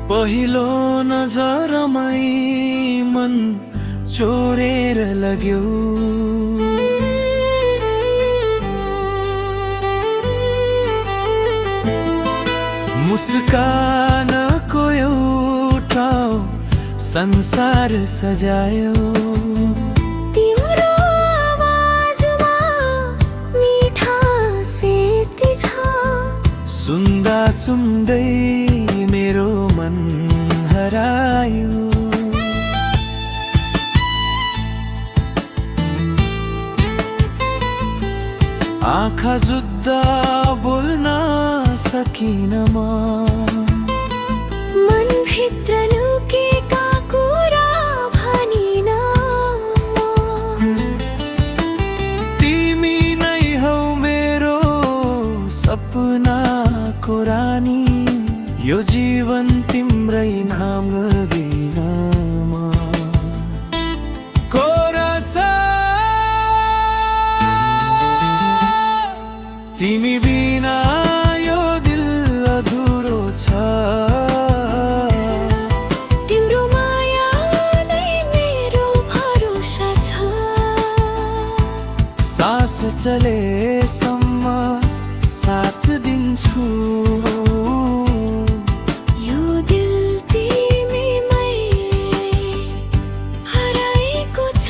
पहिलो नजरमै मन चोरेर लग्यो, मुस्कानको एउटा संसार सजायो। तिम्रो आवाजमा मिठास यति छ, सुन्दा सुन्दै मेरो मन हरायो। आँखा जुत्दा बोल्न सकिन म, मनभित्र लुकेका कुरा भनिन म। तिमी नै हौ मेरो सपनाको रानी, यो जीवन तिम्रै नाम गर्दिन म। कोरसा तिमी बिना यो दिल अधुरो छ, तिम्रो माया नै मेरो भरोसा छ। सास चलेसम्म साथ दिन्छु, यो दिल तिमीमै हराएको छ।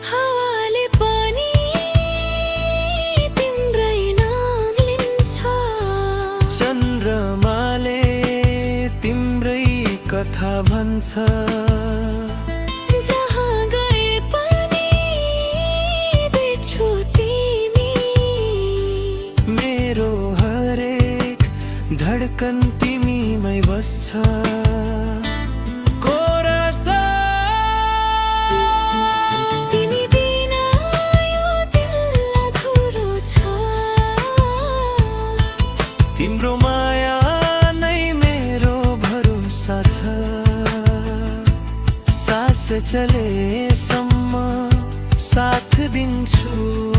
हावाले पनि तिम्रै नाम लिन्छ, चन्द्रमाले तिम्रै कथा भन्छ। जहाँ गए पनि देख्छु तिमी, मेरो हरेक धड्कन तिमीमै बस्छ। कोरसा तिमी बिना यो दिल अधुरो छ, तिम्रो माया नै मेरो भरोसा छ। सास चलेसम्म साथ दिन्छु।